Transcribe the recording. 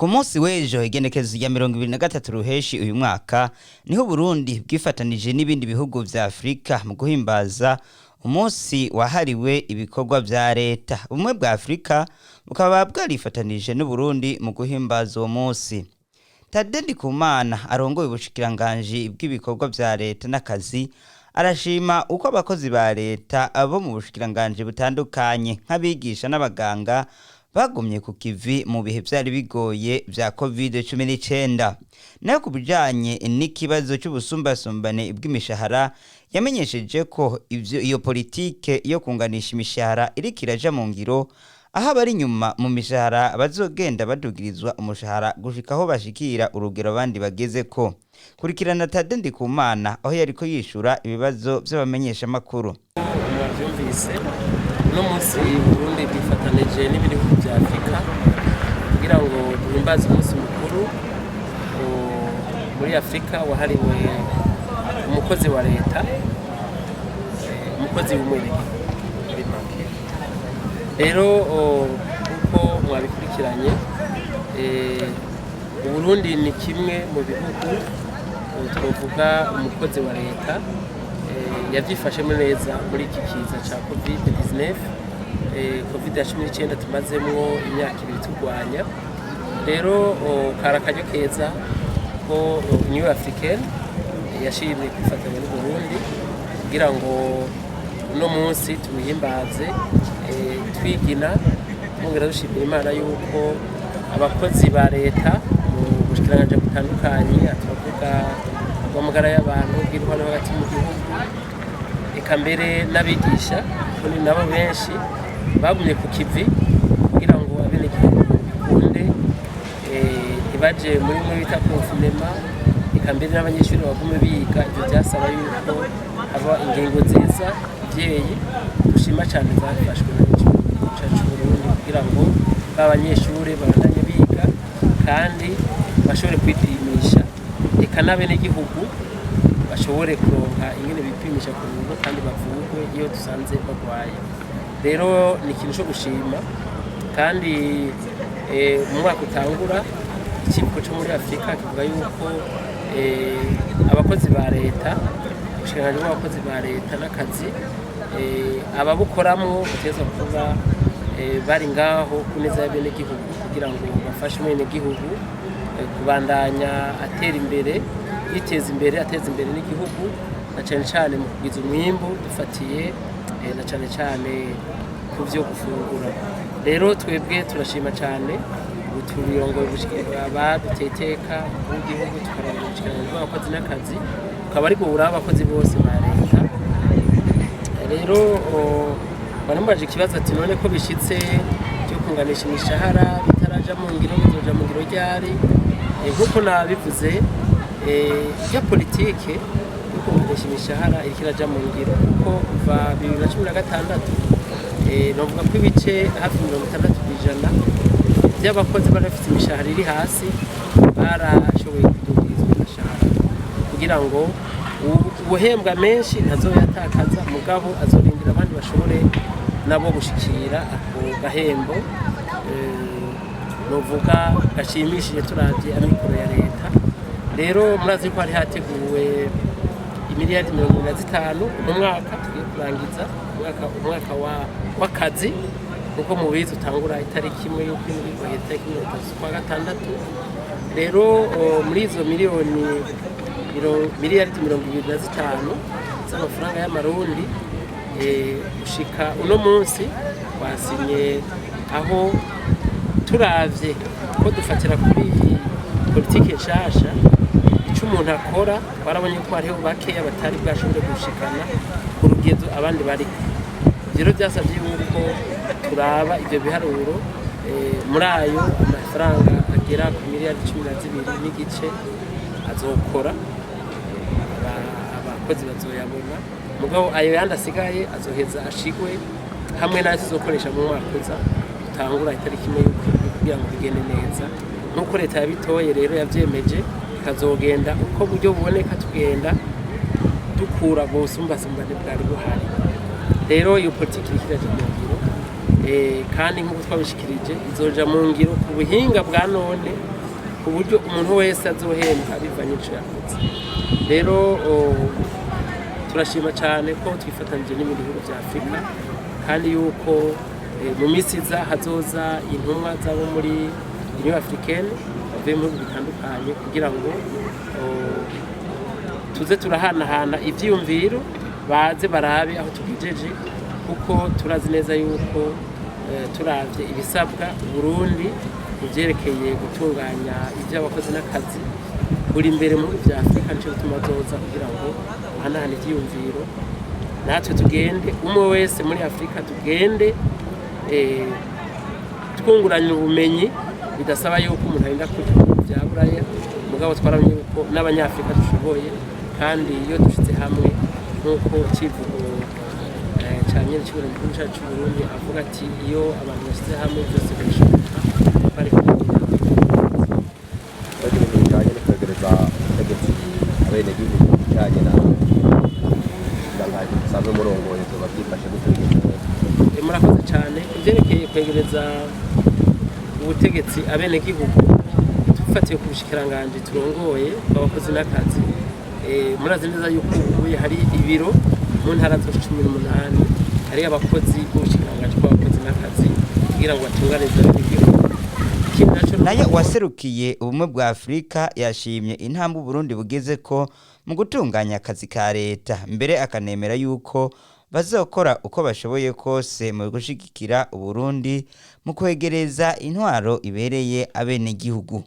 Ku munsi w'ejo igenekerezo rya 2023 ruheshi uyu mwaka niho Burundi bwifatanije n'ibindi bihugu vya Afrika mu guhimbaza umunsi wahariwe ibikorwa vya leta. Ubumwe bwa Afrika bukaba bwarifatanije n'u Burundi mu guhimbaza uwo munsi. Tade Ndikumana arongoye ubushikiranganje bw'ibikorwa vya leta n'akazi arashima uko abakozi ba leta abo mu bushikiranganje butandukanye nk'abigisha n'abaganga bagumye ku kivi mu bihe byari bigoye vya COVID-19. Nayo kubijanye n'ikibazo cy'ubusumbasumbane bw'imishahara yamenyesheje ko iyo politike yo kunganisha imishahara iri kiraja mu ngiro, aho abari nyuma mu mishahara bazogenda badugirizwa umushahara gushika aho bashikira urugero abandi bageze ko. Kurikirana Tade Ndikumana aho yariko yishura ibibazo by'abamenyesha makuru. Mwavyumvise no munsi Burundi bwifatanije n'ibihugu vya Afrika kugira ngo duhimbaze umunsi mukuru muri Afrika wahariwe umukozi wa leta, umukozi w'umwere. Rero uko mwabikurikiranye Burundi ni kimwe mu bihugu twovuga umukozi wa leta yavyifashemo neza muri iki kiza ca COVID-19. COVID-19 tumazemwo imyaka 2 turwanya. Rero karakaryo keza ko New African yashimye kwifatanya n'u Burundi kugira ngo uno munsi tuwihimbaze twigina mungera dushimira Imana yuko abakozi ba leta mu bushikiranganje butandukanye atavuga bamugara y'abantu bw'intwaro hagati mu gihugu eka mbere n'abigisha kuri nabo benshi bagumye ku kivi kugira ngo abene gikunde ibaje muri mwe bita confinement eka mbere n'abanyeshuri bagume biga. Ibyo byasaba yuko aba ingingo nziza byeyi dushima cyane zafashwe n'igihugu cyacu Burundi kugira ngo abanyeshuri babandanye biga kandi bashobore kwipimisha eka n'abene gihugu bashobore kuronka ingene bipimisha ku rugo kandi bavurwe iyo dusanze bagwaye. Rero ni ikintu cyo gushima kandi mu mwaka utangura ikigo cyo muri Afrika kivuga yuko abakozi ba leta ubushinganje bw'abakozi ba leta n'akazi ababukoramo bateza kuba bari ngaho kuneza y'abene gihugu kugira ngo bafashe mwene gihugu kubandanya atera imbere yiteza imbere ateza imbere n'igihugu na cyane cyane mu kugiza umwimbo dufatiye na cyane cyane ku byo gufungura. Rero twebwe turashima cyane uturongoye bushikira abaduteteka mu gihugu tukaranga ubushikiranganje bw'abakozi n'akazi ukaba ari guhura abakozi bose ba leta. Rero barambaje ikibazo ati none ko bishitse cyo kunganisha imishahara bitaraja mu ngiro bizoja mu ngiro ryari nkuko nabivuze ya politike yo kunganisha imishahara ikiraja mu ngiro kuko kuva 2016 novuga ko ibice hafi 60% by'abakozi barafite imishahara iri hasi barashoboye kudugirizwa imishahara kugira ngo ubuhembwa menshi ntazoyatakaza mugabo azorindira abandi bashobore nabo gushikira ako gahembo novuga gashimishije turavye amikoro ya leta. Rero murazi ko hari hateguwe imiliyardi 45 mu mwaka tugiye kurangiza umwaka w'akazi kuko mu bizi utangura itariki imwe yo kwinjira itariki 3/6. Rero muri izo miliyardi 25 z'amafaranga y'amarundi ushika uno munsi wasinye aho turavye ko dufatira kuri politike nshasha ico umuntu akora barabonye ko hariho bakeya batari bwashobore gushikana ku rugezo abandi bari. Rero byasabye yuko turaba ibyo biharuro muri ayo amafaranga agera ku miliyardi 12 n'igice azokora abakozi bazoyabona mugabo ayo yandi asigaye azoheza ashigwe hamwe n'azo zokoresha mu mwaka uza utangura itariki imwe kugira ngo bigende neza nkuko leta yabitoye. Rero yavyemeje kazogenda uko buryo buboneka tugenda dukura gusumbasumbane bwari buhari. Rero iyo politiki ikiraje mu ngiro kandi nk'uko twabishikirije izoja mu ngiro ku buhinga bwa none ku buryo umuntu wese azohembwa bivanye n'ico yakoze. Rero turashima cyane ko twifatanije n'ibindi bihugu bya Afurika kandi yuko mu minsi iza hazoza intumwa zabo muri Union Africaine bavuye mu bihugu bitandukanye kugira ngo tuze turahanahana ivyiyumviro baze barabe aho tugejeje, kuko turazi neza yuko turavye ibisabwa Burundi ivyerekeye gutunganya ivy'abakozi n'akazi buri imbere mu bya Afurika, nico bituma zoza kugira ngo bahanahane ivyiyumviro natwe tugende umwe wese muri Afurika tugende twunguranya ubumenyi, bidasaba yuko umuntu arinda kuja bya buraya, mugabo twaramenye yuko n'abanyafurika dushoboye, kandi iyo dushize hamwe nk'uko kivugo cyane cy'ubure mu gihugu cyacu Burundi avuga ati iyo abantu bashyize hamwe byose birashoboka. Bari bijyanye no kwegereza ubutegetsi abenegihugu bijyanye na usanzwe murongoye tuba byifashe gute? Murakoze cyane. Ivyerekeye kwegereza ubutegetsi abenegihugu dufatiye ku bushikiranganje turongoye abakozi n'akazi, murazi neza yuko ubu hari ibiro mu ntara zose 18 hari abakozi b'ubushikiranganje bw'abakozi n'akazi kugira ngo batunganize igihugu. Naye waserukiye ubumwe bwa Afurika yashimye intambwe Burundi bugeze ko mu gutunganya akazi ka leta, mbere akanemera yuko bazokora uko bashoboye kose mu gushigikira Burundi mu kwegereza intwaro ibereye abenegihugu.